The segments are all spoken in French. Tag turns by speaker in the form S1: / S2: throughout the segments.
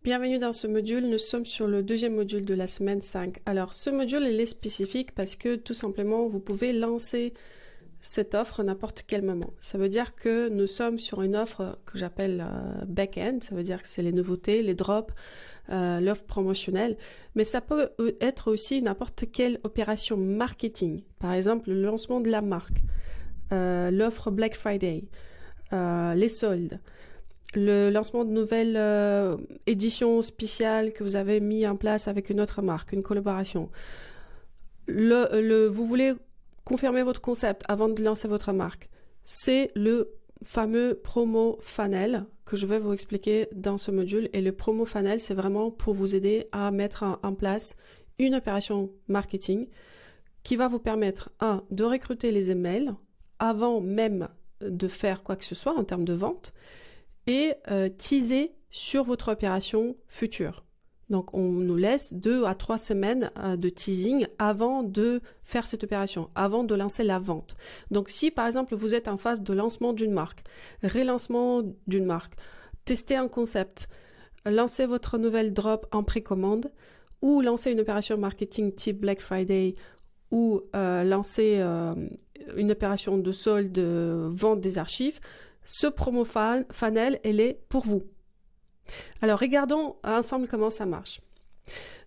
S1: Bienvenue dans ce module, nous sommes sur le deuxième module de la semaine 5. Alors ce module il est spécifique parce que tout simplement vous pouvez lancer cette offre à n'importe quel moment. Ça veut dire que nous sommes sur une offre que j'appelle back-end, ça veut dire que c'est les nouveautés, les drops, l'offre promotionnelle, mais ça peut être aussi n'importe quelle opération marketing, par exemple le lancement de la marque, l'offre Black Friday, les soldes, le lancement de nouvelles éditions spéciales que vous avez mis en place avec une autre marque, une collaboration. Vous voulez confirmer votre concept avant de lancer votre marque. C'est le fameux promo funnel que je vais vous expliquer dans ce module. Et le promo funnel, c'est vraiment pour vous aider à mettre en place une opération marketing qui va vous permettre, de recruter les emails avant même de faire quoi que ce soit en termes de vente, et teaser sur votre opération future. Donc on nous laisse 2 à 3 semaines de teasing avant de faire cette opération, avant de lancer la vente. Donc si par exemple vous êtes en phase de lancement d'une marque, relancement d'une marque, tester un concept, lancer votre nouvelle drop en précommande, ou lancer une opération marketing type Black Friday, ou lancer une opération de solde, vente des archives, ce promo funnel, elle est pour vous. Alors, regardons ensemble comment ça marche.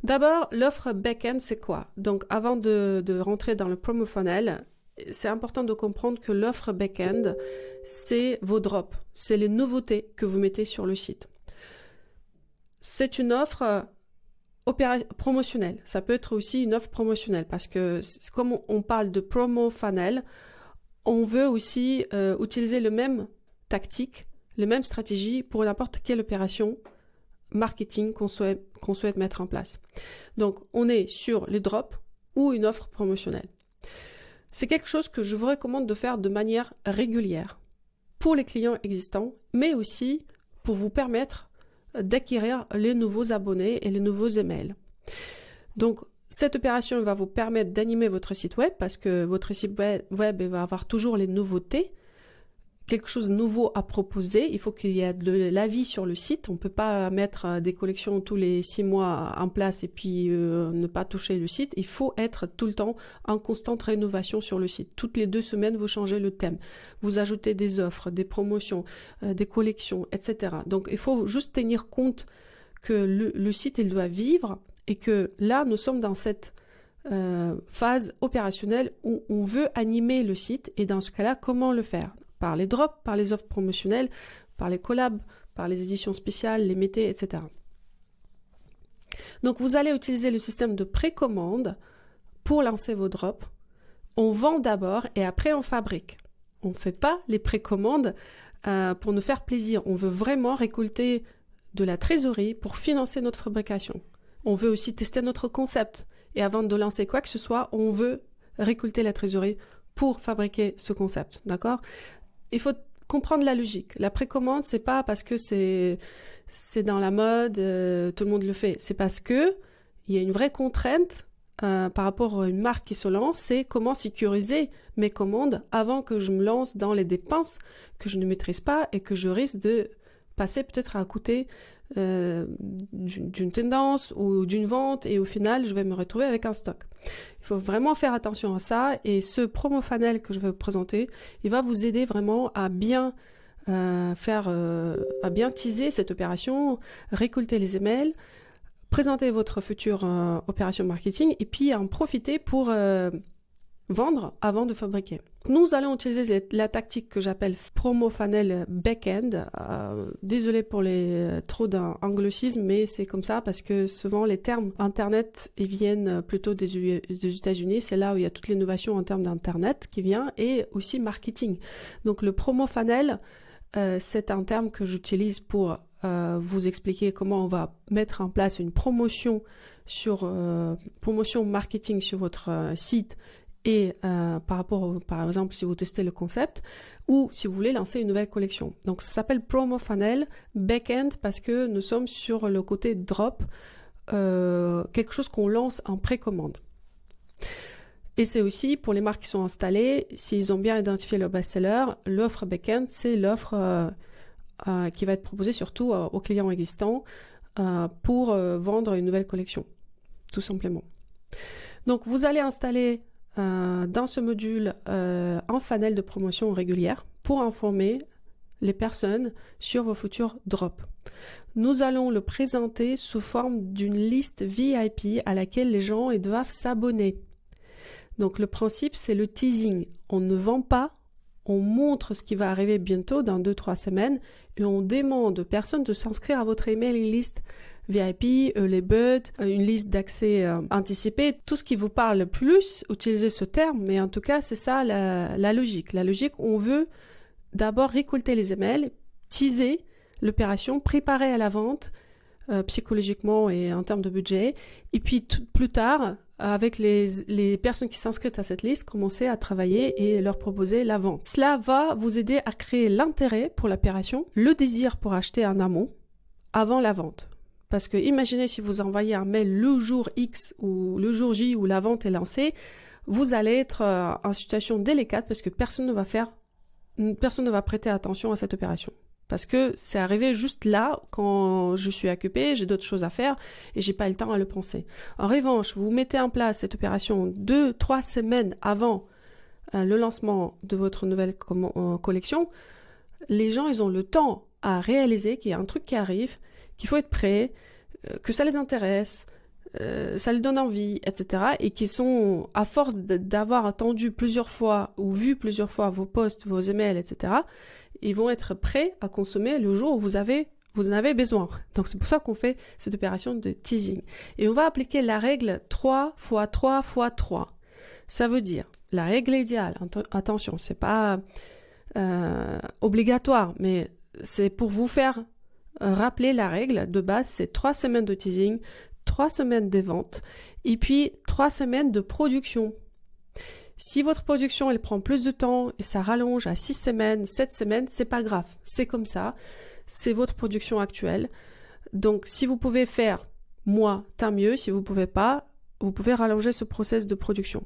S1: D'abord, l'offre back-end, c'est quoi? Donc, avant de rentrer dans le promo funnel, c'est important de comprendre que l'offre back-end, c'est vos drops, c'est les nouveautés que vous mettez sur le site. C'est une offre promotionnelle. Ça peut être aussi une offre promotionnelle parce que comme on parle de promo funnel, on veut aussi utiliser le même tactique, les mêmes stratégies pour n'importe quelle opération marketing qu'on souhaite mettre en place. Donc, on est sur les drops ou une offre promotionnelle. C'est quelque chose que je vous recommande de faire de manière régulière pour les clients existants, mais aussi pour vous permettre d'acquérir les nouveaux abonnés et les nouveaux emails. Donc, cette opération va vous permettre d'animer votre site web parce que votre site web va avoir toujours les nouveautés, quelque chose de nouveau à proposer. Il faut qu'il y ait de la vie sur le site. On ne peut pas mettre des collections tous les 6 mois en place et puis ne pas toucher le site. Il faut être tout le temps en constante rénovation sur le site. Toutes les 2 semaines, vous changez le thème. Vous ajoutez des offres, des promotions, des collections, etc. Donc, il faut juste tenir compte que le site, il doit vivre et que là, nous sommes dans cette phase opérationnelle où on veut animer le site. Et dans ce cas-là, comment le faire? Par les drops, par les offres promotionnelles, par les collabs, par les éditions spéciales, les métés, etc. Donc vous allez utiliser le système de précommande pour lancer vos drops. On vend d'abord et après on fabrique. On ne fait pas les précommandes pour nous faire plaisir. On veut vraiment récolter de la trésorerie pour financer notre fabrication. On veut aussi tester notre concept. Et avant de lancer quoi que ce soit, on veut récolter la trésorerie pour fabriquer ce concept. D'accord ? Il faut comprendre la logique. La précommande, c'est pas parce que c'est dans la mode, tout le monde le fait. C'est parce que il y a une vraie contrainte par rapport à une marque qui se lance, c'est comment sécuriser mes commandes avant que je me lance dans les dépenses que je ne maîtrise pas et que je risque de passer peut-être à côté d'une tendance ou d'une vente et au final je vais me retrouver avec un stock. Il faut vraiment faire attention à ça et ce promo funnel que je vais vous présenter, il va vous aider vraiment à bien à bien teaser cette opération, récolter les emails, présenter votre future opération marketing et puis en profiter pour vendre avant de fabriquer. Nous allons utiliser la tactique que j'appelle promo funnel back-end. Désolé pour les trop d'anglicisme, mais c'est comme ça parce que souvent les termes internet ils viennent plutôt des États-Unis. C'est là où il y a toute l'innovation en termes d'internet qui vient et aussi marketing. Donc le promo funnel, c'est un terme que j'utilise pour vous expliquer comment on va mettre en place une promotion marketing sur votre site. Et par rapport, par exemple, si vous testez le concept ou si vous voulez lancer une nouvelle collection. Donc, ça s'appelle Promo Funnel Backend parce que nous sommes sur le côté drop, quelque chose qu'on lance en précommande. Et c'est aussi pour les marques qui sont installées, s'ils ont bien identifié leur best-seller, l'offre backend, c'est l'offre qui va être proposée surtout aux clients existants pour vendre une nouvelle collection, tout simplement. Donc, vous allez installer dans ce module un funnel de promotion régulière pour informer les personnes sur vos futurs drops. Nous allons le présenter sous forme d'une liste VIP à laquelle les gens doivent s'abonner. Donc le principe, c'est le teasing. On ne vend pas, on montre ce qui va arriver bientôt dans 2-3 semaines et on demande aux personnes de s'inscrire à votre email list VIP, les buds, une liste d'accès anticipé, tout ce qui vous parle le plus, utilisez ce terme, mais en tout cas, c'est ça la logique. La logique, on veut d'abord récolter les emails, teaser l'opération, préparer à la vente psychologiquement et en termes de budget, et puis plus tard, avec les personnes qui s'inscrivent à cette liste, commencer à travailler et leur proposer la vente. Cela va vous aider à créer l'intérêt pour l'opération, le désir pour acheter en amont, avant la vente. Parce que imaginez si vous envoyez un mail le jour X ou le jour J où la vente est lancée, vous allez être en situation délicate parce que personne ne va prêter attention à cette opération. Parce que c'est arrivé juste là, quand je suis occupée, j'ai d'autres choses à faire et j'ai pas le temps à le penser. En revanche, vous mettez en place cette opération 2-3 semaines avant le lancement de votre nouvelle collection, les gens, ils ont le temps à réaliser qu'il y a un truc qui arrive, qu'il faut être prêt, que ça les intéresse, ça les donne envie, etc. Et qui sont, à force d'avoir attendu plusieurs fois ou vu plusieurs fois vos posts, vos emails, etc., ils vont être prêts à consommer le jour où vous en avez besoin. Donc c'est pour ça qu'on fait cette opération de teasing. Et on va appliquer la règle 3 x 3 x 3. Ça veut dire, la règle idéale, attention, c'est pas obligatoire, mais c'est pour vous faire rappeler la règle de base, c'est 3 semaines de teasing, 3 semaines de vente, et puis 3 semaines de production. Si votre production, elle prend plus de temps et ça rallonge à 6 semaines, 7 semaines, c'est pas grave. C'est comme ça. C'est votre production actuelle. Donc, si vous pouvez faire moins, tant mieux. Si vous pouvez pas, vous pouvez rallonger ce process de production.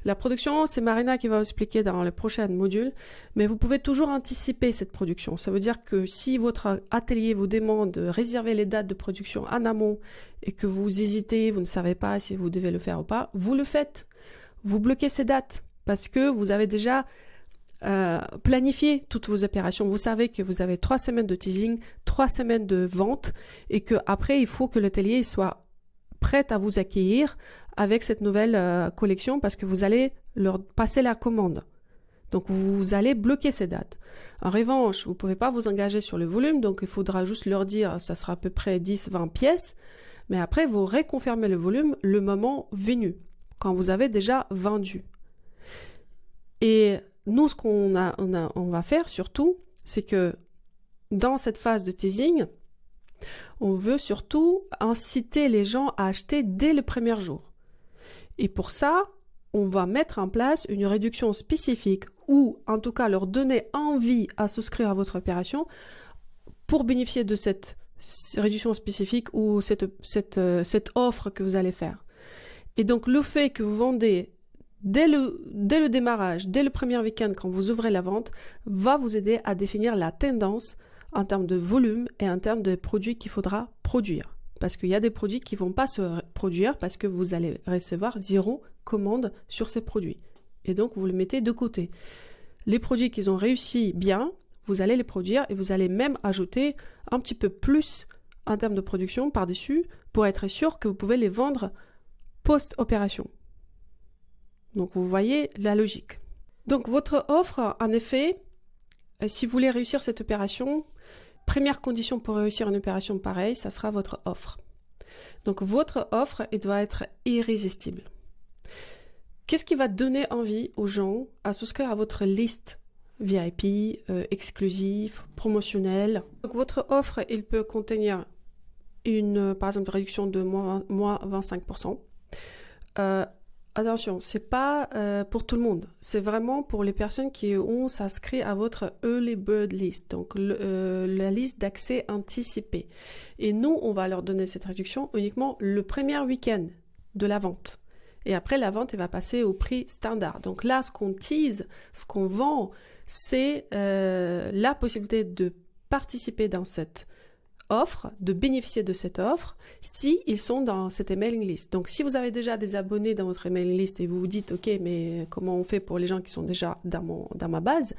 S1: La production, c'est Marina qui va vous expliquer dans le prochain module, mais vous pouvez toujours anticiper cette production. Ça veut dire que si votre atelier vous demande de réserver les dates de production en amont et que vous hésitez, vous ne savez pas si vous devez le faire ou pas, vous le faites. Vous bloquez ces dates parce que vous avez déjà planifié toutes vos opérations. Vous savez que vous avez 3 semaines de teasing, 3 semaines de vente et qu'après, il faut que l'atelier soit prêt à vous accueillir avec cette nouvelle collection parce que vous allez leur passer la commande. Donc, vous allez bloquer ces dates. En revanche, vous ne pouvez pas vous engager sur le volume, donc il faudra juste leur dire ça sera à peu près 10-20 pièces, mais après, vous réconfirmez le volume le moment venu, quand vous avez déjà vendu. Et nous, ce qu'on va faire surtout, c'est que dans cette phase de teasing, on veut surtout inciter les gens à acheter dès le premier jour. Et pour ça, on va mettre en place une réduction spécifique ou en tout cas leur donner envie à souscrire à votre opération pour bénéficier de cette réduction spécifique ou cette offre que vous allez faire. Et donc, le fait que vous vendez dès le démarrage, dès le premier week-end, quand vous ouvrez la vente, va vous aider à définir la tendance en termes de volume et en termes de produits qu'il faudra produire. Parce qu'il y a des produits qui ne vont pas se produire parce que vous allez recevoir 0 commande sur ces produits. Et donc, vous le mettez de côté. Les produits qui ont réussi bien, vous allez les produire et vous allez même ajouter un petit peu plus en termes de production par-dessus pour être sûr que vous pouvez les vendre post-opération. Donc, vous voyez la logique. Donc, votre offre, en effet, si vous voulez réussir cette opération, première condition pour réussir une opération pareille, ça sera votre offre. Donc, votre offre, elle doit être irrésistible. Qu'est-ce qui va donner envie aux gens à souscrire à votre liste VIP, exclusive, promotionnelle? Donc, votre offre, elle peut contenir par exemple, réduction de moins 25%. Attention, c'est pas pour tout le monde. C'est vraiment pour les personnes qui ont s'inscrit à votre Early Bird List, donc la liste d'accès anticipé. Et nous, on va leur donner cette réduction uniquement le premier week-end de la vente. Et après, la vente, elle va passer au prix standard. Donc là, ce qu'on tease, ce qu'on vend, c'est la possibilité de participer dans cette offre, de bénéficier de cette offre si ils sont dans cette emailing list. Donc, si vous avez déjà des abonnés dans votre emailing list et vous vous dites, ok, mais comment on fait pour les gens qui sont déjà dans ma base?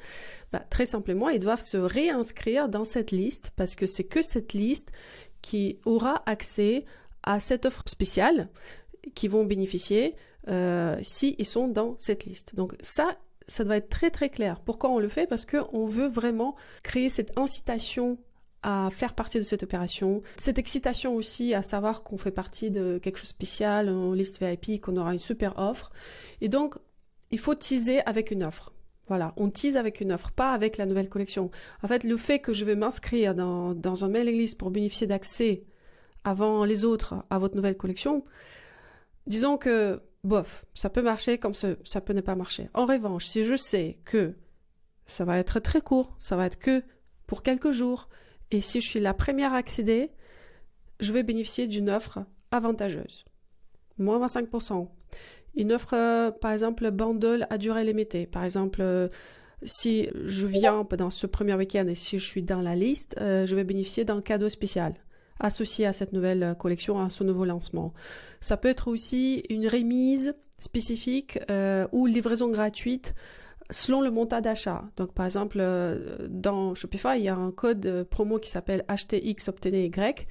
S1: Très simplement, ils doivent se réinscrire dans cette liste parce que c'est que cette liste qui aura accès à cette offre spéciale qui vont bénéficier si ils sont dans cette liste. Donc, ça doit être très très clair. Pourquoi on le fait? Parce qu'on veut vraiment créer cette incitation à faire partie de cette opération, cette excitation aussi à savoir qu'on fait partie de quelque chose de spécial, en liste VIP, qu'on aura une super offre. Et donc, il faut teaser avec une offre. Voilà, on tease avec une offre, pas avec la nouvelle collection. En fait, le fait que je vais m'inscrire dans un mailing list pour bénéficier d'accès avant les autres à votre nouvelle collection, disons que, bof, ça peut marcher comme ça peut ne pas marcher. En revanche, si je sais que ça va être très court, ça va être que pour quelques jours, et si je suis la première à accéder, je vais bénéficier d'une offre avantageuse. Moins 25%. Une offre, par exemple, bundle à durée limitée. Par exemple, si je viens pendant ce premier week-end et si je suis dans la liste, je vais bénéficier d'un cadeau spécial associé à cette nouvelle collection, à ce nouveau lancement. Ça peut être aussi une remise spécifique ou livraison gratuite selon le montant d'achat. Donc, par exemple, dans Shopify, il y a un code promo qui s'appelle acheter X, obtenez Y.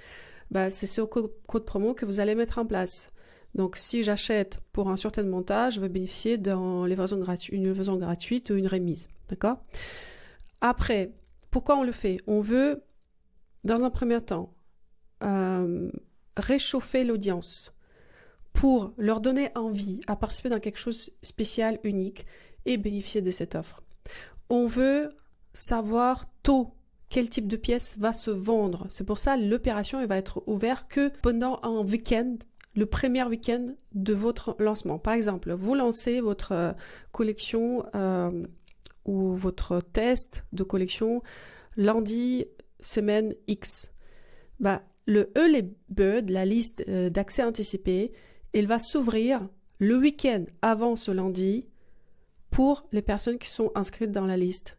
S1: C'est ce code promo que vous allez mettre en place. Donc, si j'achète pour un certain montant, je vais bénéficier d'une livraison gratuite ou une remise. D'accord? Après, pourquoi on le fait? On veut, dans un premier temps, réchauffer l'audience pour leur donner envie à participer dans quelque chose de spécial, unique et bénéficier de cette offre. On veut savoir tôt quel type de pièce va se vendre. C'est pour ça que l'opération va être ouverte que pendant un week-end, le premier week-end de votre lancement. Par exemple, vous lancez votre collection ou votre test de collection lundi, semaine X. Le Early Bird, la liste d'accès anticipé, elle va s'ouvrir le week-end avant ce lundi pour les personnes qui sont inscrites dans la liste.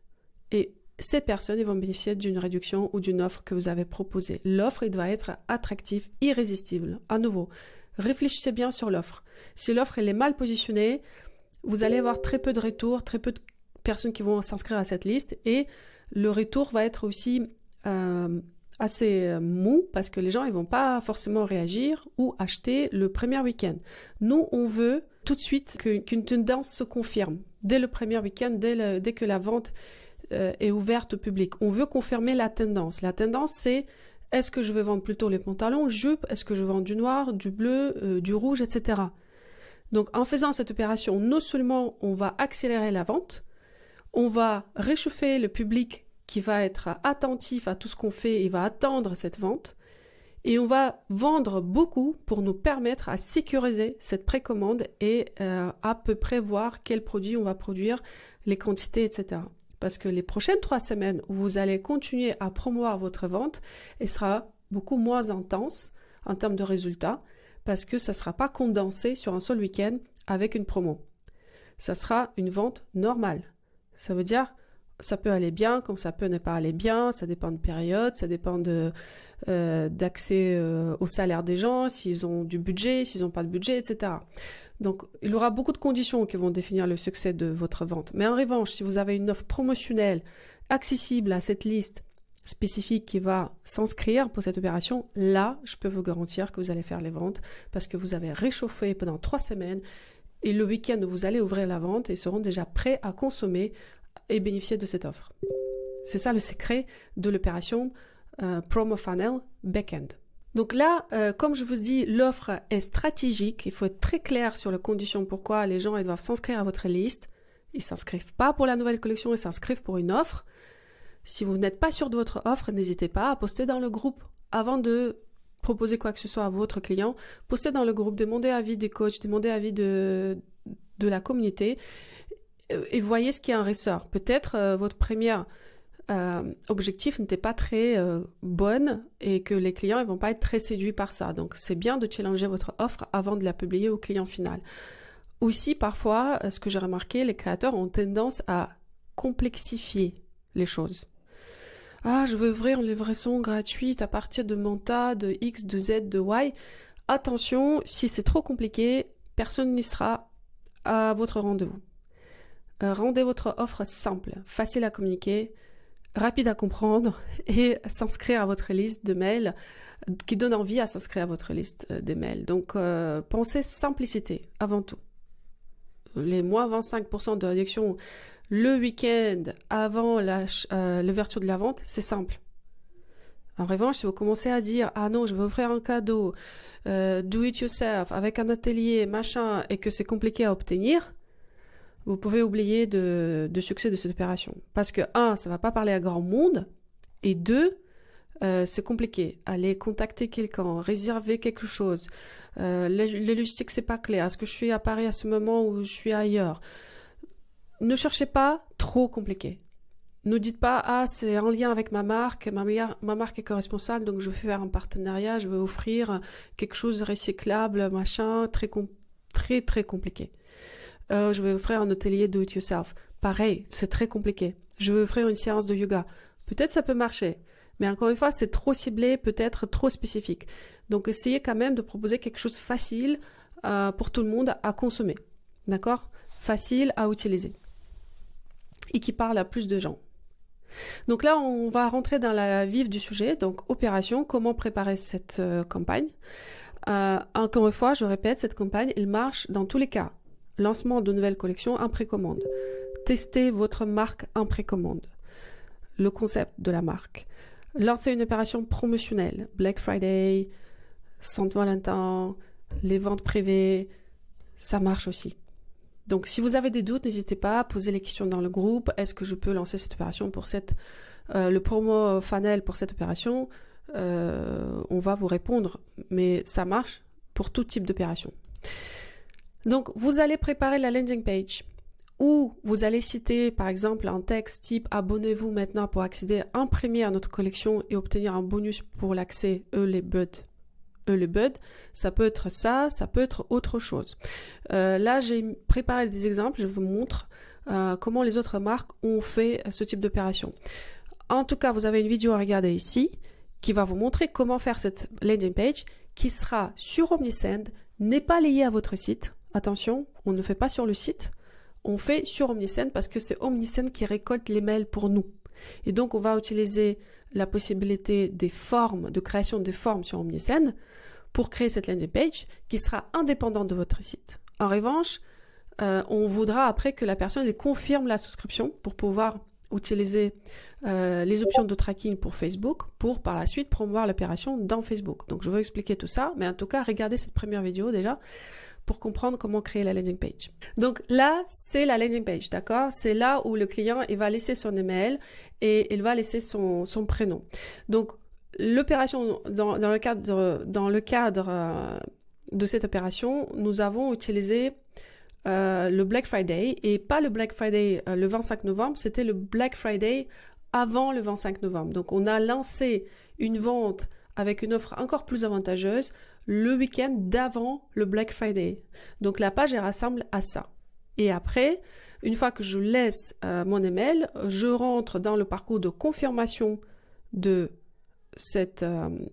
S1: Et ces personnes vont bénéficier d'une réduction ou d'une offre que vous avez proposée. L'offre, elle doit être attractive, irrésistible. À nouveau, réfléchissez bien sur l'offre. Si l'offre elle est mal positionnée, vous allez avoir très peu de retours, très peu de personnes qui vont s'inscrire à cette liste et le retour va être aussi assez mou parce que les gens ils vont pas forcément réagir ou acheter le premier week-end. Nous, on veut tout de suite qu'une tendance se confirme dès le premier week-end, dès que la vente est ouverte au public. On veut confirmer la tendance. La tendance, c'est est-ce que je vais vendre plutôt les pantalons, jupes, est-ce que je vends du noir, du bleu, du rouge, etc. Donc, en faisant cette opération, non seulement on va accélérer la vente, on va réchauffer le public qui va être attentif à tout ce qu'on fait et va attendre cette vente. Et on va vendre beaucoup pour nous permettre à sécuriser cette précommande et à peu près voir quels produits on va produire, les quantités, etc. Parce que les prochaines 3 semaines où vous allez continuer à promouvoir votre vente, elle sera beaucoup moins intense en termes de résultats parce que ça ne sera pas condensé sur un seul week-end avec une promo. Ça sera une vente normale. Ça veut dire ça peut aller bien comme ça peut ne pas aller bien, ça dépend de période, ça dépend d'accès au salaire des gens, s'ils ont du budget, s'ils n'ont pas de budget, etc. Donc, il y aura beaucoup de conditions qui vont définir le succès de votre vente. Mais en revanche, si vous avez une offre promotionnelle accessible à cette liste spécifique qui va s'inscrire pour cette opération, là, je peux vous garantir que vous allez faire les ventes parce que vous avez réchauffé pendant 3 semaines et le week-end où vous allez ouvrir la vente, ils seront déjà prêts à consommer et bénéficier de cette offre. C'est ça le secret de l'opération Promo Funnel Backend. Donc là, comme je vous dis, l'offre est stratégique. Il faut être très clair sur les conditions pourquoi les gens ils doivent s'inscrire à votre liste. Ils ne s'inscrivent pas pour la nouvelle collection, ils s'inscrivent pour une offre. Si vous n'êtes pas sûr de votre offre, n'hésitez pas à poster dans le groupe avant de proposer quoi que ce soit à votre client. Postez dans le groupe, demandez avis des coachs, demandez avis de la communauté et voyez ce qui en ressort. Peut-être votre première objectif n'était pas très bonne et que les clients ne vont pas être très séduits par ça. Donc, c'est bien de challenger votre offre avant de la publier au client final. Aussi, parfois, ce que j'ai remarqué, les créateurs ont tendance à complexifier les choses. Ah, je veux ouvrir une livraison gratuite à partir de mon tas de X, de Z, de Y. Attention, si c'est trop compliqué, personne n'y sera à votre rendez-vous. Rendez votre offre simple, facile à communiquer, rapide à comprendre et s'inscrire à votre liste de mails qui donne envie à s'inscrire à votre liste des mails. Donc, pensez simplicité avant tout. Les moins 25% de réduction le week-end avant l'ouverture de la vente, c'est simple. En revanche, si vous commencez à dire « Ah non, je vais offrir un cadeau, do it yourself, avec un atelier, machin, et que c'est compliqué à obtenir », vous pouvez oublier de succès de cette opération. Parce que, un, ça ne va pas parler à grand monde, et deux, c'est compliqué. Aller contacter quelqu'un, réserver quelque chose, les logistiques, c'est pas clair. Est-ce que je suis à Paris à ce moment ou je suis ailleurs? Ne cherchez pas trop compliqué. Ne dites pas « Ah, c'est en lien avec ma marque est co-responsable, donc je vais faire un partenariat, je vais offrir quelque chose de recyclable, machin, très, très compliqué. Je vais offrir un atelier do-it-yourself. Pareil, c'est très compliqué. Je vais offrir une séance de yoga. Peut-être ça peut marcher, mais encore une fois, c'est trop ciblé, peut-être trop spécifique. Donc, essayez quand même de proposer quelque chose de facile pour tout le monde à consommer. D'accord? Facile à utiliser. Et qui parle à plus de gens. Donc là, on va rentrer dans la vif du sujet. Donc, opération, comment préparer cette campagne. Encore une fois, je répète, cette campagne, elle marche dans tous les cas. Lancement de nouvelles collections en précommande. Testez votre marque en précommande. Le concept de la marque. Lancer une opération promotionnelle. Black Friday, Saint-Valentin, les ventes privées, ça marche aussi. Donc, si vous avez des doutes, n'hésitez pas à poser les questions dans le groupe. Est-ce que je peux lancer cette opération pour le promo funnel pour cette opération? On va vous répondre, mais ça marche pour tout type d'opération. Donc, vous allez préparer la landing page où vous allez citer, par exemple, un texte type « Abonnez-vous maintenant pour accéder en premier à notre collection et obtenir un bonus pour l'accès early bird ». Ça peut être ça peut être autre chose. Là, j'ai préparé des exemples, je vous montre comment les autres marques ont fait ce type d'opération. En tout cas, vous avez une vidéo à regarder ici qui va vous montrer comment faire cette landing page qui sera sur Omnisend, n'est pas liée à votre site. Attention, on ne fait pas sur le site, on fait sur Omnisend parce que c'est Omnisend qui récolte les mails pour nous. Et donc, on va utiliser la possibilité des formes, de création des formes sur Omnisend pour créer cette landing page qui sera indépendante de votre site. En revanche, on voudra après que la personne elle confirme la souscription pour pouvoir utiliser les options de tracking pour Facebook pour par la suite promouvoir l'opération dans Facebook. Donc, je vais expliquer tout ça, mais en tout cas, regardez cette première vidéo déjà pour comprendre comment créer la landing page. Donc là, c'est la landing page, d'accord? C'est là où le client il va laisser son email et il va laisser son prénom. Donc, l'opération, dans le cadre de cette opération, nous avons utilisé le Black Friday et pas le Black Friday le 25 novembre, c'était le Black Friday avant le 25 novembre. Donc, on a lancé une vente avec une offre encore plus avantageuse le week-end d'avant le Black Friday. Donc, la page, elle rassemble à ça. Et après, une fois que je laisse mon email, je rentre dans le parcours de confirmation de cette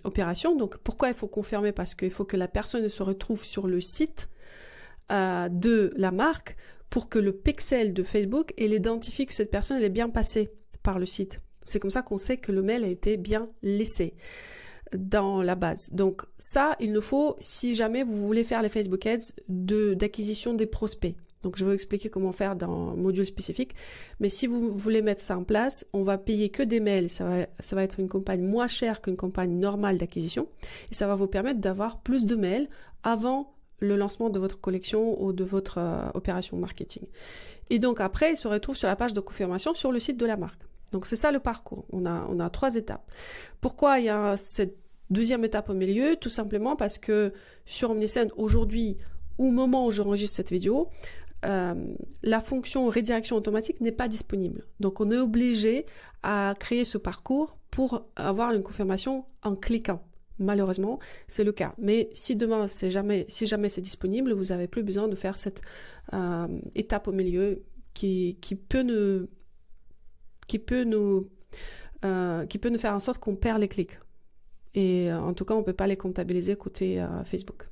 S1: opération. Donc, pourquoi il faut confirmer? Parce qu'il faut que la personne se retrouve sur le site de la marque pour que le pixel de Facebook elle identifie que cette personne elle est bien passée par le site. C'est comme ça qu'on sait que le mail a été bien laissé dans la base. Donc ça, il nous faut si jamais vous voulez faire les Facebook Ads d'acquisition des prospects. Donc je vais vous expliquer comment faire dans un module spécifique. Mais si vous voulez mettre ça en place, on va payer que des mails. Ça va être une campagne moins chère qu'une campagne normale d'acquisition. Et ça va vous permettre d'avoir plus de mails avant le lancement de votre collection ou de votre opération marketing. Et donc après, il se retrouve sur la page de confirmation sur le site de la marque. Donc c'est ça le parcours. On a 3 étapes. Pourquoi il y a cette deuxième étape au milieu? Tout simplement parce que sur Omnisend, aujourd'hui, au moment où j'enregistre cette vidéo, la fonction redirection automatique n'est pas disponible. Donc on est obligé à créer ce parcours pour avoir une confirmation en cliquant. Malheureusement, c'est le cas. Mais si demain, si jamais c'est disponible, vous n'avez plus besoin de faire cette étape au milieu qui peut nous qui peut nous faire en sorte qu'on perd les clics. Et en tout cas, on ne peut pas les comptabiliser côté Facebook.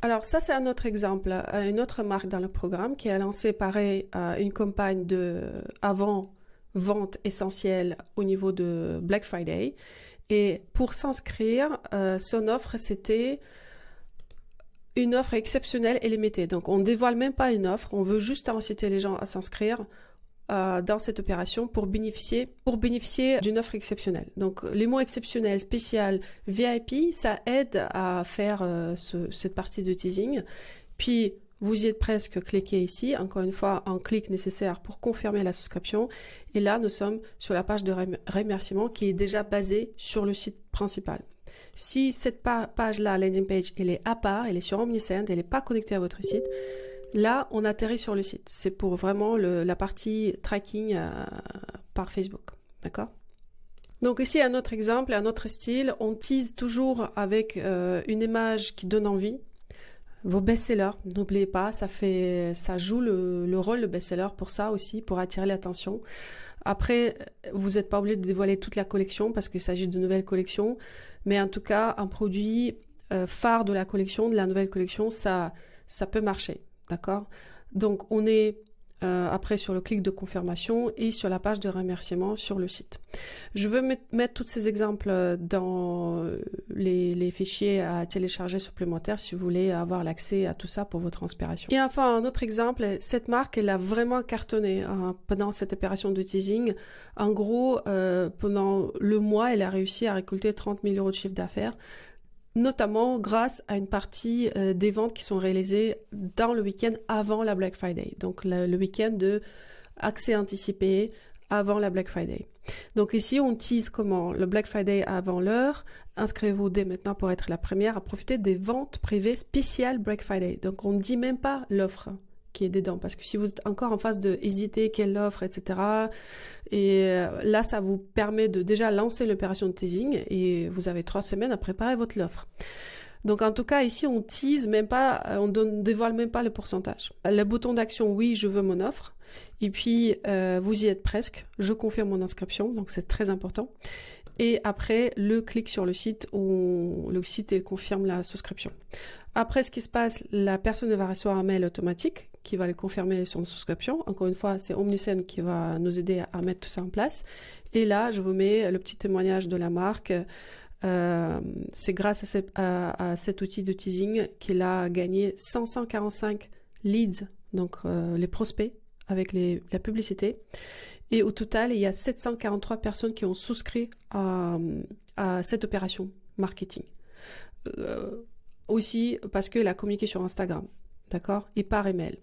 S1: Alors ça, c'est un autre exemple, une autre marque dans le programme qui a lancé, pareil, une campagne de avant-vente essentielle au niveau de Black Friday. Et pour s'inscrire, son offre, c'était une offre exceptionnelle et limitée. Donc, on ne dévoile même pas une offre, on veut juste inciter les gens à s'inscrire dans cette opération pour bénéficier d'une offre exceptionnelle. Donc, les mots exceptionnels, spécial, VIP, ça aide à faire cette partie de teasing. Puis, vous y êtes presque, cliquez ici. Encore une fois, un clic nécessaire pour confirmer la souscription. Et là, nous sommes sur la page de remerciement qui est déjà basée sur le site principal. Si cette page-là, landing page, elle est à part, elle est sur Omnisend, elle n'est pas connectée à votre site, là, on atterrit sur le site. C'est pour vraiment la partie tracking par Facebook. D'accord? Donc ici, un autre exemple, un autre style. On tease toujours avec une image qui donne envie. Vos best-sellers, n'oubliez pas, ça joue le rôle de best-seller pour ça aussi, pour attirer l'attention. Après, vous n'êtes pas obligé de dévoiler toute la collection parce qu'il s'agit de nouvelles collections. Mais en tout cas, un produit phare de la collection, de la nouvelle collection, ça peut marcher. D'accord? Donc, on est après sur le clic de confirmation et sur la page de remerciement sur le site. Je veux mettre tous ces exemples dans les fichiers à télécharger supplémentaires si vous voulez avoir l'accès à tout ça pour votre inspiration. Et enfin, un autre exemple, cette marque, elle a vraiment cartonné pendant cette opération de teasing. En gros, pendant le mois, elle a réussi à récolter 30 000 € de chiffre d'affaires, notamment grâce à une partie des ventes qui sont réalisées dans le week-end avant la Black Friday. Donc le week-end de accès anticipé avant la Black Friday. Donc ici, on tease comment? Le Black Friday avant l'heure. Inscrivez-vous dès maintenant pour être la première à profiter des ventes privées spéciales Black Friday. Donc on ne dit même pas l'offre qui est dedans, parce que si vous êtes encore en phase de hésiter quelle offre, etc., et là ça vous permet de déjà lancer l'opération de teasing et vous avez 3 semaines à préparer votre offre. Donc en tout cas ici on tease même pas, on dévoile même pas le pourcentage. Le bouton d'action, oui je veux mon offre, et puis vous y êtes presque, je confirme mon inscription, donc c'est très important. Et après le clic sur le site où le site confirme la souscription. Après, ce qui se passe, la personne va recevoir un mail automatique qui va lui confirmer son souscription. Encore une fois, c'est Omnisend qui va nous aider à mettre tout ça en place. Et là, je vous mets le petit témoignage de la marque. C'est grâce à cet outil de teasing qu'il a gagné 545 leads, donc les prospects avec la publicité. Et au total, il y a 743 personnes qui ont souscrit à cette opération marketing. Aussi parce qu'elle a communiqué sur Instagram, d'accord, et par email.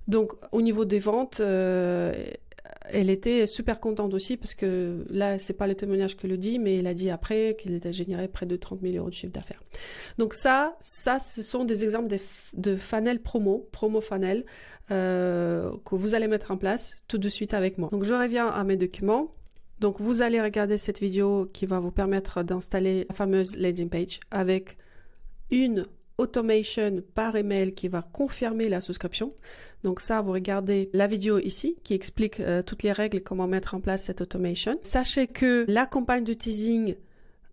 S1: Donc au niveau des ventes, elle était super contente aussi parce que là c'est pas le témoignage que le dit, mais elle a dit après qu'elle a généré près de 30 000 € de chiffre d'affaires. Donc ça ce sont des exemples de funnel promo funnel que vous allez mettre en place tout de suite avec moi. Donc je reviens à mes documents. Donc vous allez regarder cette vidéo qui va vous permettre d'installer la fameuse landing page avec une automation par email qui va confirmer la souscription. Donc ça, vous regardez la vidéo ici qui explique toutes les règles et comment mettre en place cette automation. Sachez que la campagne de teasing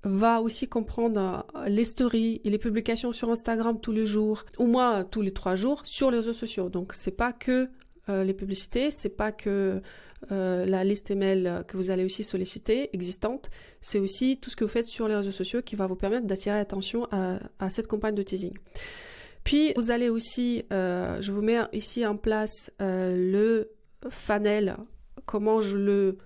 S1: va aussi comprendre les stories et les publications sur Instagram tous les jours, au moins tous les 3 jours, sur les réseaux sociaux. Donc c'est pas que les publicités, c'est pas que la liste email que vous allez aussi solliciter existante, c'est aussi tout ce que vous faites sur les réseaux sociaux qui va vous permettre d'attirer l'attention à cette campagne de teasing. Puis vous allez aussi, je vous mets ici en place le funnel, comment je le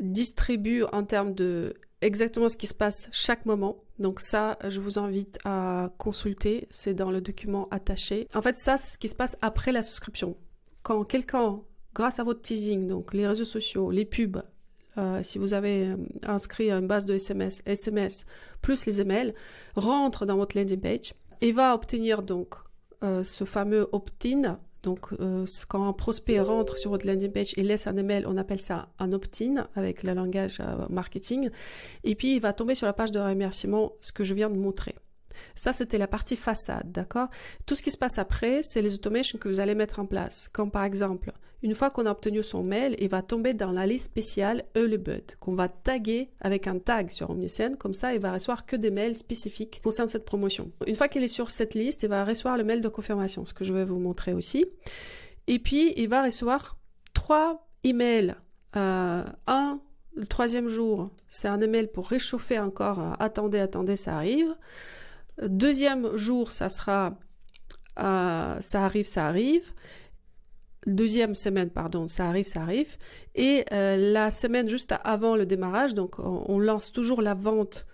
S1: distribue en termes de exactement ce qui se passe chaque moment. Donc ça, je vous invite à consulter, c'est dans le document attaché. En fait, ça, c'est ce qui se passe après la souscription. Quand quelqu'un, grâce à votre teasing, donc les réseaux sociaux, les pubs, si vous avez inscrit à une base de SMS plus les emails, rentre dans votre landing page et va obtenir donc ce fameux opt-in. Donc quand un prospect rentre sur votre landing page et laisse un email, on appelle ça un opt-in avec le langage marketing. Et puis il va tomber sur la page de remerciement, ce que je viens de montrer. Ça, c'était la partie façade, d'accord? Tout ce qui se passe après, c'est les automations que vous allez mettre en place. Comme par exemple, une fois qu'on a obtenu son mail, il va tomber dans la liste spéciale Early Bird, qu'on va taguer avec un tag sur Omnisend. Comme ça, il va recevoir que des mails spécifiques concernant cette promotion. Une fois qu'il est sur cette liste, il va recevoir le mail de confirmation, ce que je vais vous montrer aussi. Et puis, il va recevoir 3 emails. Le 3e jour, c'est un email pour réchauffer encore. Attendez, attendez, ça arrive. 2e jour, ça sera ça arrive, ça arrive. 2e semaine, pardon, ça arrive, ça arrive. Et la semaine juste avant le démarrage, donc on lance toujours la vente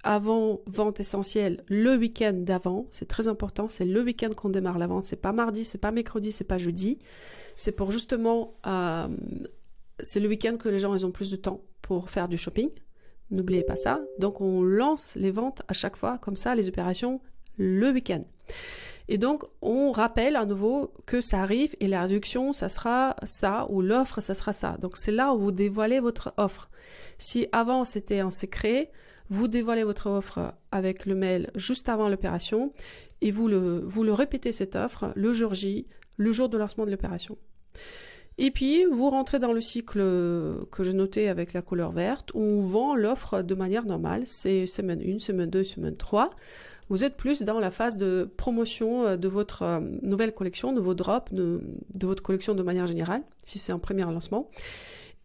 S1: avant vente essentielle le week-end d'avant. C'est très important, c'est le week-end qu'on démarre la vente. C'est pas mardi, c'est pas mercredi, c'est pas jeudi. C'est pour justement, c'est le week-end que les gens ils ont plus de temps pour faire du shopping. N'oubliez pas ça. Donc, on lance les ventes à chaque fois, comme ça, les opérations le week-end. Et donc, on rappelle à nouveau que ça arrive et la réduction, ça sera ça, ou l'offre, ça sera ça. Donc, c'est là où vous dévoilez votre offre. Si avant, c'était un secret, vous dévoilez votre offre avec le mail juste avant l'opération et vous le répétez cette offre le jour J, le jour de lancement de l'opération. Et puis, vous rentrez dans le cycle que j'ai noté avec la couleur verte, où on vend l'offre de manière normale. C'est semaine 1, semaine 2, semaine 3. Vous êtes plus dans la phase de promotion de votre nouvelle collection, de vos drops, de votre collection de manière générale, si c'est un premier lancement.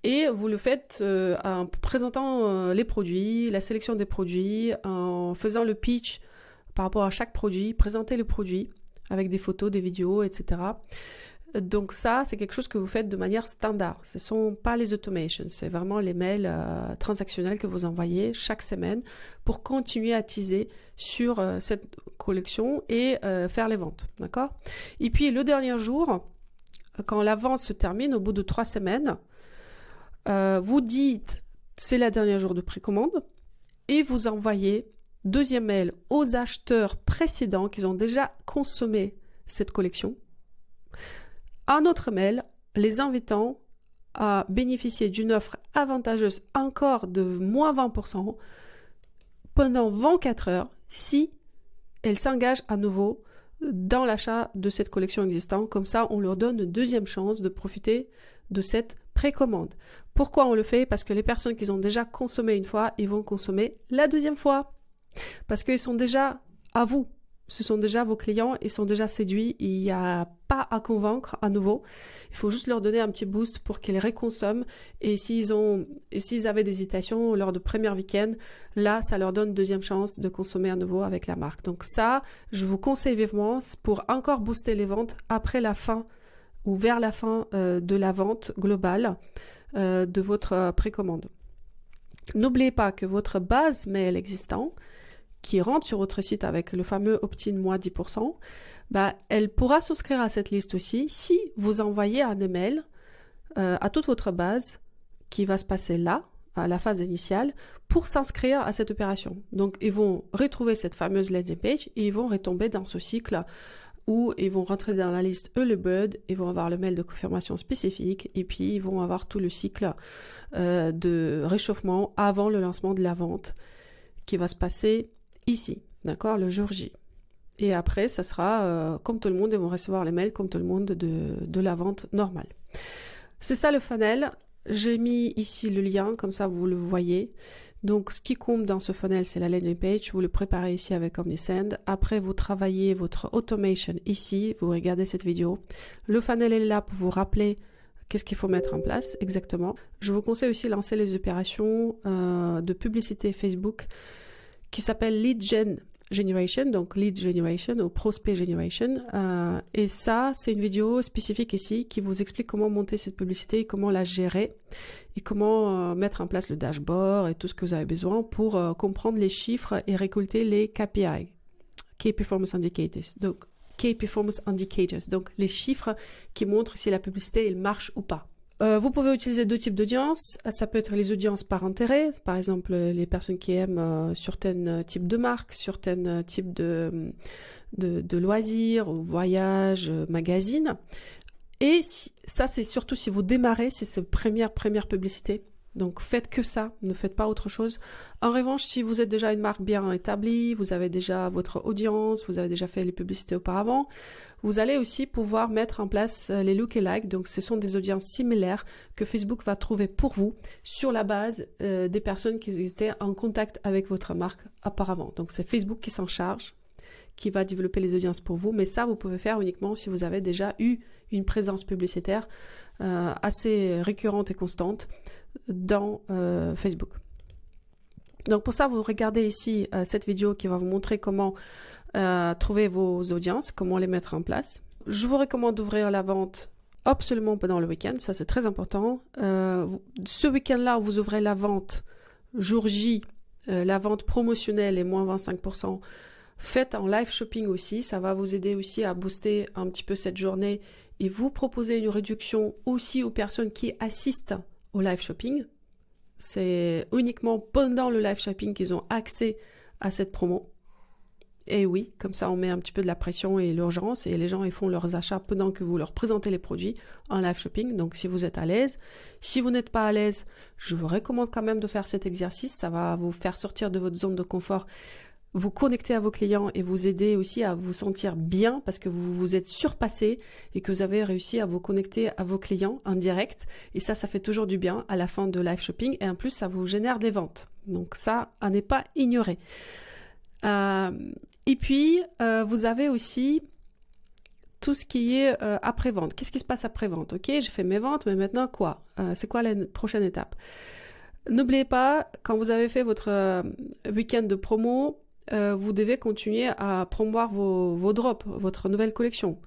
S1: Et vous le faites en présentant les produits, la sélection des produits, en faisant le pitch par rapport à chaque produit, présenter le produit avec des photos, des vidéos, etc. Donc ça, c'est quelque chose que vous faites de manière standard. Ce ne sont pas les automations, c'est vraiment les mails transactionnels que vous envoyez chaque semaine pour continuer à teaser sur cette collection et faire les ventes. D'accord? Et puis le dernier jour, quand la vente se termine, au bout de 3 semaines, vous dites c'est la dernière jour de précommande et vous envoyez 2e mail aux acheteurs précédents qui ont déjà consommé cette collection. Un autre mail les invitant à bénéficier d'une offre avantageuse encore de moins 20% pendant 24 heures si elles s'engagent à nouveau dans l'achat de cette collection existante. Comme ça, on leur donne une 2e chance de profiter de cette précommande. Pourquoi on le fait? Parce que les personnes qui ont déjà consommé une fois, ils vont consommer la 2e fois. Parce qu'ils sont déjà à vous. Ce sont déjà vos clients, ils sont déjà séduits, il n'y a pas à convaincre à nouveau. Il faut juste leur donner un petit boost pour qu'ils réconsomment. Et s'ils avaient des hésitations lors de premier week-end, là, ça leur donne une 2e chance de consommer à nouveau avec la marque. Donc ça, je vous conseille vivement pour encore booster les ventes après la fin ou vers la fin de la vente globale de votre précommande. N'oubliez pas que votre base mail existant, qui rentre sur votre site avec le fameux opt-in moins 10%, elle pourra souscrire à cette liste aussi si vous envoyez un email à toute votre base qui va se passer là, à la phase initiale, pour s'inscrire à cette opération. Donc, ils vont retrouver cette fameuse landing page et ils vont retomber dans ce cycle où ils vont rentrer dans la liste Early Bird, ils vont avoir le mail de confirmation spécifique et puis ils vont avoir tout le cycle de réchauffement avant le lancement de la vente qui va se passer ici, d'accord, le jour J. Et après, ça sera comme tout le monde, ils vont recevoir les mails comme tout le monde de la vente normale. C'est ça le funnel. J'ai mis ici le lien, comme ça vous le voyez. Donc, ce qui compte dans ce funnel, c'est la landing page. Vous le préparez ici avec Omnisend. Après, vous travaillez votre automation ici. Vous regardez cette vidéo. Le funnel est là pour vous rappeler qu'est-ce qu'il faut mettre en place exactement. Je vous conseille aussi de lancer les opérations de publicité Facebook qui s'appelle Lead Generation, donc Lead Generation ou Prospect Generation. Et ça, c'est une vidéo spécifique ici qui vous explique comment monter cette publicité et comment la gérer et comment mettre en place le dashboard et tout ce que vous avez besoin pour comprendre les chiffres et récolter les KPI, Key Performance Indicators. Donc, Key Performance Indicators, donc les chiffres qui montrent si la publicité elle marche ou pas. Vous pouvez utiliser 2 types d'audience. Ça peut être les audiences par intérêt, par exemple les personnes qui aiment certains types de marques, certains types de loisirs, ou voyages, magazines. Et ça, c'est surtout si vous démarrez, c'est cette première publicité. Donc faites que ça, ne faites pas autre chose. En revanche, si vous êtes déjà une marque bien établie, vous avez déjà votre audience, vous avez déjà fait les publicités auparavant, vous allez aussi pouvoir mettre en place les lookalikes. Donc ce sont des audiences similaires que Facebook va trouver pour vous sur la base des personnes qui étaient en contact avec votre marque auparavant. Donc c'est Facebook qui s'en charge, qui va développer les audiences pour vous, mais ça vous pouvez faire uniquement si vous avez déjà eu une présence publicitaire assez récurrente et constante dans Facebook. Donc pour ça, vous regardez ici cette vidéo qui va vous montrer comment trouver vos audiences, comment les mettre en place. Je vous recommande d'ouvrir la vente absolument pendant le week-end, ça c'est très important. Ce week-end-là, vous ouvrez la vente jour J, la vente promotionnelle est moins 25%. Faites en live shopping aussi, ça va vous aider aussi à booster un petit peu cette journée et vous proposer une réduction aussi aux personnes qui assistent au live shopping. C'est uniquement pendant le live shopping qu'ils ont accès à cette promo. Et oui, comme ça on met un petit peu de la pression et l'urgence et les gens ils font leurs achats pendant que vous leur présentez les produits en live shopping. Donc si vous êtes à l'aise, si vous n'êtes pas à l'aise, je vous recommande quand même de faire cet exercice. Ça va vous faire sortir de votre zone de confort, vous connecter à vos clients et vous aider aussi à vous sentir bien parce que vous vous êtes surpassé et que vous avez réussi à vous connecter à vos clients en direct. Et ça fait toujours du bien à la fin de live shopping et en plus ça vous génère des ventes. Donc ça, à ne pas ignorer. Et puis, vous avez aussi tout ce qui est après-vente. Qu'est-ce qui se passe après-vente? Ok, j'ai fait mes ventes, mais maintenant quoi? C'est quoi la prochaine étape? N'oubliez pas, quand vous avez fait votre week-end de promo, vous devez continuer à promouvoir vos drops, votre nouvelle collection.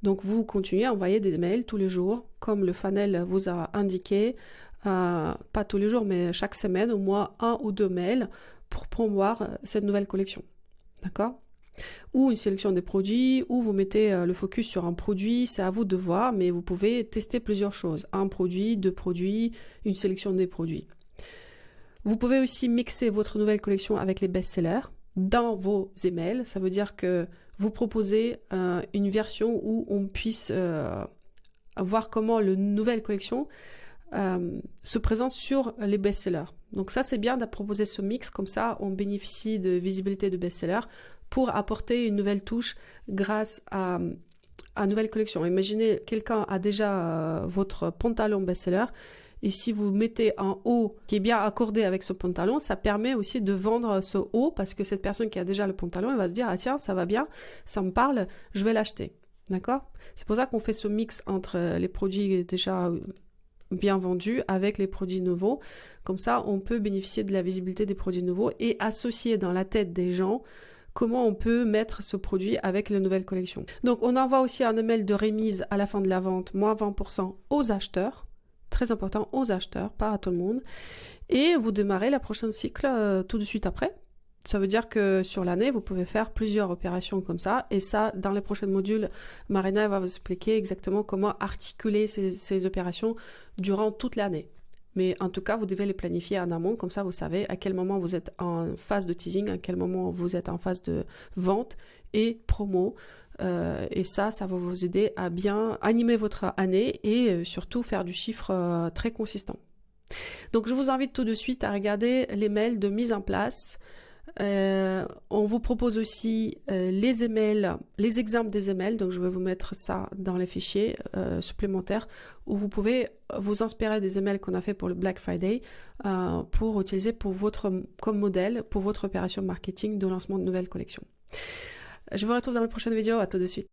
S1: Donc, vous continuez à envoyer des mails tous les jours, comme le funnel vous a indiqué. Pas tous les jours, mais chaque semaine, au moins 1 ou 2 mails pour promouvoir cette nouvelle collection. D'accord? Ou une sélection des produits, ou vous mettez le focus sur un produit, c'est à vous de voir, mais vous pouvez tester plusieurs choses. Un produit, 2 produits, une sélection des produits. Vous pouvez aussi mixer votre nouvelle collection avec les best-sellers dans vos emails. Ça veut dire que vous proposez une version où on puisse voir comment la nouvelle collection se présente sur les best-sellers. Donc ça, c'est bien de proposer ce mix, comme ça, on bénéficie de visibilité de best-sellers pour apporter une nouvelle touche grâce à une nouvelle collection. Imaginez, quelqu'un a déjà votre pantalon best-seller, et si vous mettez un haut qui est bien accordé avec ce pantalon, ça permet aussi de vendre ce haut, parce que cette personne qui a déjà le pantalon, elle va se dire, ah tiens, ça va bien, ça me parle, je vais l'acheter. D'accord? C'est pour ça qu'on fait ce mix entre les produits déjà bien vendus avec les produits nouveaux. Comme ça, on peut bénéficier de la visibilité des produits nouveaux et associer dans la tête des gens comment on peut mettre ce produit avec la nouvelle collection. Donc, on envoie aussi un email de remise à la fin de la vente, moins 20% aux acheteurs. Très important, aux acheteurs, pas à tout le monde. Et vous démarrez la prochaine cycle tout de suite après. Ça veut dire que sur l'année, vous pouvez faire plusieurs opérations comme ça. Et ça, dans les prochains modules, Marina va vous expliquer exactement comment articuler ces opérations durant toute l'année. Mais en tout cas, vous devez les planifier en amont. Comme ça, vous savez à quel moment vous êtes en phase de teasing, à quel moment vous êtes en phase de vente et promo. Et ça va vous aider à bien animer votre année et surtout faire du chiffre très consistant. Donc, je vous invite tout de suite à regarder les mails de mise en place. On vous propose aussi les emails, les exemples des emails, donc je vais vous mettre ça dans les fichiers supplémentaires où vous pouvez vous inspirer des emails qu'on a fait pour le Black Friday pour utiliser comme modèle pour votre opération marketing de lancement de nouvelles collections. Je vous retrouve dans la prochaine vidéo, à tout de suite.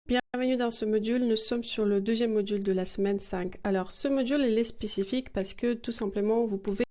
S1: Bienvenue dans ce module, nous sommes sur le deuxième module de la semaine 5. Alors ce module il est spécifique parce que tout simplement vous pouvez